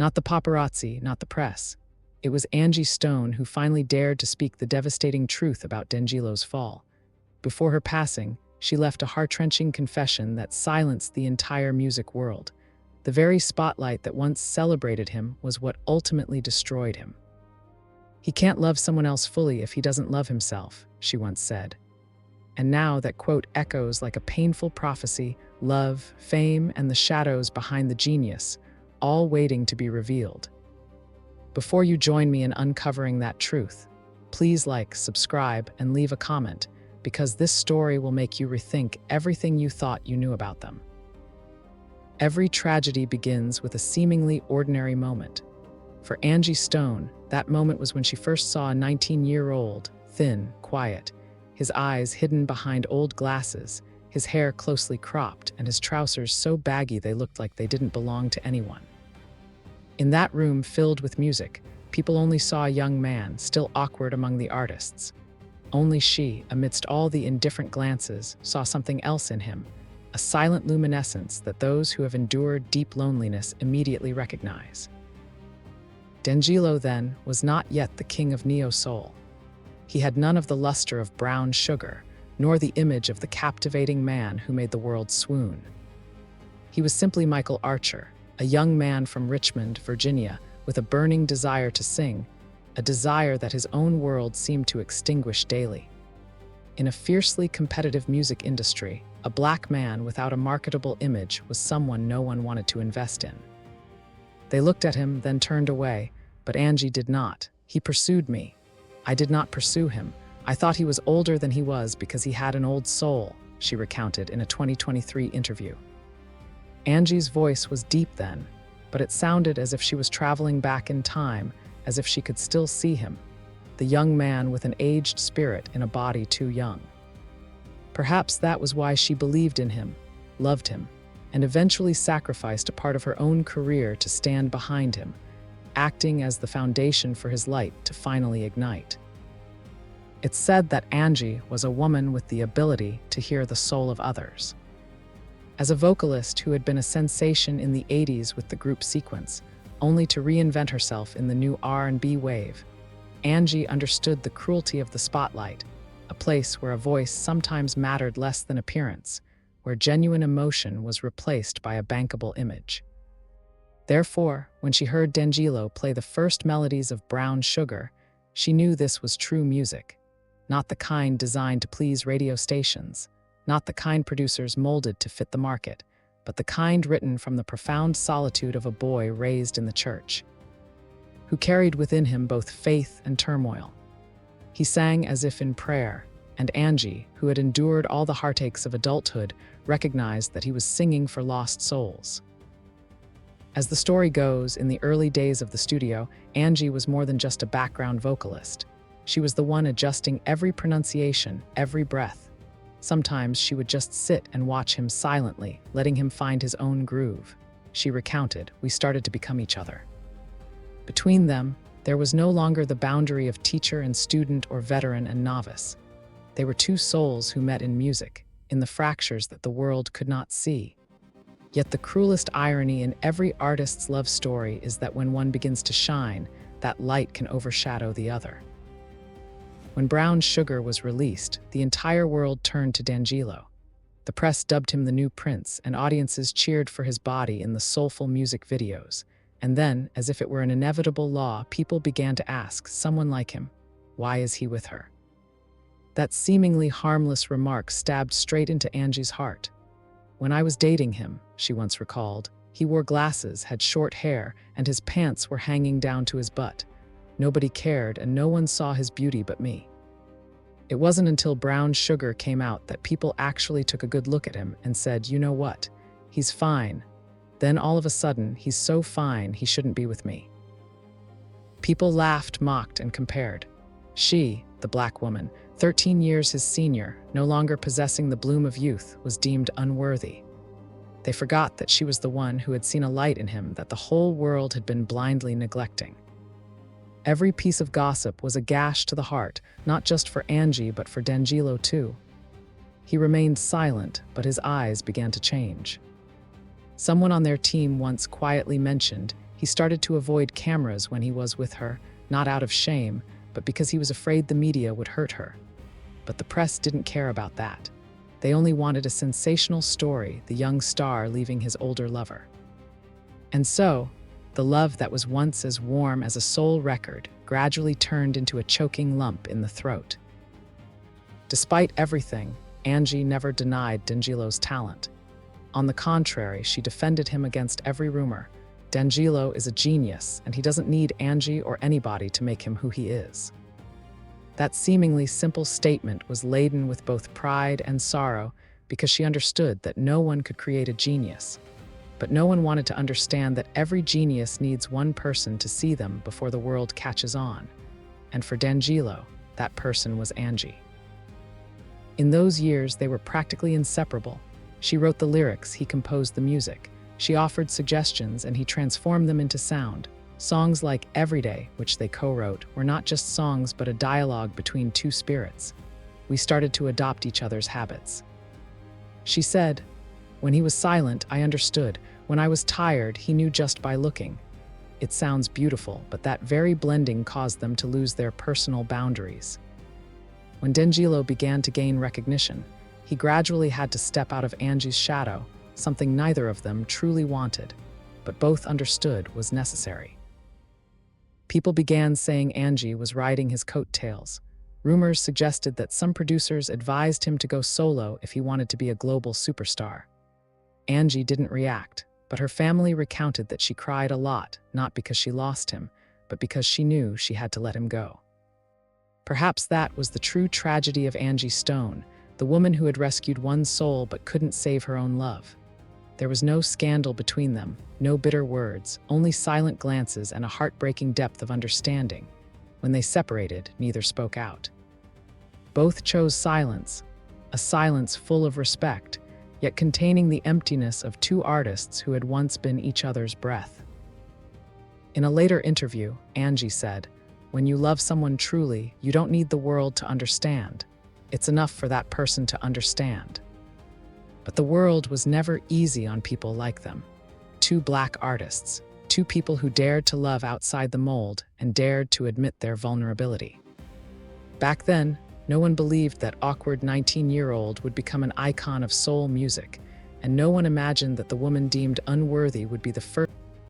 Not the paparazzi, not the press. It was Angie Stone who finally dared to speak the devastating truth about Dangilo's fall. Before her passing, she left a heart-wrenching confession that silenced the entire music world. The very spotlight that once celebrated him was what ultimately destroyed him. "He can't love someone else fully if he doesn't love himself," she once said. And now that quote echoes like a painful prophecy: love, fame, and the shadows behind the genius, all waiting to be revealed. Before you join me in uncovering that truth, please like, subscribe, and leave a comment, because this story will make you rethink everything you thought you knew about them. Every tragedy begins with a seemingly ordinary moment. For Angie Stone, that moment was when she first saw a 19-year-old, thin, quiet, his eyes hidden behind old glasses, his hair closely cropped, and his trousers so baggy they looked like they didn't belong to anyone. In that room filled with music, people only saw a young man, still awkward among the artists. Only she, amidst all the indifferent glances, saw something else in him, a silent luminescence that those who have endured deep loneliness immediately recognize. Dangilo, then, was not yet the king of neo-soul. He had none of the luster of brown sugar, nor the image of the captivating man who made the world swoon. He was simply Michael Archer, a young man from Richmond, Virginia, with a burning desire to sing, a desire that his own world seemed to extinguish daily. In a fiercely competitive music industry, a black man without a marketable image was someone no one wanted to invest in. They looked at him, then turned away, but Angie did not. "He pursued me. I did not pursue him. I thought he was older than he was because he had an old soul," she recounted in a 2023 interview. Angie's voice was deep then, but it sounded as if she was traveling back in time, as if she could still see him, the young man with an aged spirit in a body too young. Perhaps that was why she believed in him, loved him, and eventually sacrificed a part of her own career to stand behind him, acting as the foundation for his light to finally ignite. It's said that Angie was a woman with the ability to hear the soul of others. As a vocalist who had been a sensation in the 80s with the group Sequence, only to reinvent herself in the new R&B wave, Angie understood the cruelty of the spotlight, a place where a voice sometimes mattered less than appearance, where genuine emotion was replaced by a bankable image. Therefore, when she heard Dangilo play the first melodies of Brown Sugar, she knew this was true music, not the kind designed to please radio stations, not the kind producers molded to fit the market, but the kind written from the profound solitude of a boy raised in the church, who carried within him both faith and turmoil. He sang as if in prayer, and Angie, who had endured all the heartaches of adulthood, recognized that he was singing for lost souls. As the story goes, in the early days of the studio, Angie was more than just a background vocalist. She was the one adjusting every pronunciation, every breath. Sometimes she would just sit and watch him silently, letting him find his own groove. She recounted, "We started to become each other." Between them, there was no longer the boundary of teacher and student or veteran and novice. They were two souls who met in music, in the fractures that the world could not see. Yet the cruelest irony in every artist's love story is that when one begins to shine, that light can overshadow the other. When Brown Sugar was released, the entire world turned to Dangilo. The press dubbed him the new prince, and audiences cheered for his body in the soulful music videos. And then, as if it were an inevitable law, people began to ask, someone like him, why is he with her? That seemingly harmless remark stabbed straight into Angie's heart. "When I was dating him," she once recalled, "he wore glasses, had short hair, and his pants were hanging down to his butt. Nobody cared, and no one saw his beauty but me." It wasn't until Brown Sugar came out that people actually took a good look at him and said, "You know what? He's fine." Then all of a sudden, "He's so fine, he shouldn't be with me." People laughed, mocked, and compared. She, the black woman, 13 years his senior, no longer possessing the bloom of youth, was deemed unworthy. They forgot that she was the one who had seen a light in him that the whole world had been blindly neglecting. Every piece of gossip was a gash to the heart, not just for Angie, but for Dangilo too. He remained silent, but his eyes began to change. Someone on their team once quietly mentioned, He started to avoid cameras when he was with her, not out of shame, but because he was afraid the media would hurt her. But the press didn't care about that. They only wanted a sensational story, the young star leaving his older lover. And so, the love that was once as warm as a soul record gradually turned into a choking lump in the throat. Despite everything, Angie never denied Dangilo's talent. On the contrary, she defended him against every rumor. Danjilo is a genius, and he doesn't need Angie or anybody to make him who he is. That seemingly simple statement was laden with both pride and sorrow because she understood that no one could create a genius. But no one wanted to understand that every genius needs one person to see them before the world catches on. And for Danjilo, that person was Angie. In those years, they were practically inseparable. She wrote the lyrics, he composed the music. She offered suggestions, and he transformed them into sound. Songs like Everyday, which they co-wrote, were not just songs but a dialogue between two spirits. We started to adopt each other's habits. She said, "When he was silent, I understood. When I was tired, he knew just by looking." It sounds beautiful, but that very blending caused them to lose their personal boundaries. When Danjilo began to gain recognition, he gradually had to step out of Angie's shadow, something neither of them truly wanted, but both understood was necessary. People began saying Angie was riding his coattails. Rumors suggested that some producers advised him to go solo if he wanted to be a global superstar. Angie didn't react, but her family recounted that she cried a lot, not because she lost him, but because she knew she had to let him go. Perhaps that was the true tragedy of Angie Stone, the woman who had rescued one soul but couldn't save her own love. There was no scandal between them, no bitter words, only silent glances and a heartbreaking depth of understanding. When they separated, neither spoke out. Both chose silence, a silence full of respect, yet containing the emptiness of two artists who had once been each other's breath. In a later interview, Angie said, "When you love someone truly, you don't need the world to understand. It's enough for that person to understand." But the world was never easy on people like them. Two Black artists, two people who dared to love outside the mold and dared to admit their vulnerability. Back then, no one believed that awkward 19-year-old would become an icon of soul music, and no one imagined that the woman deemed unworthy would be the first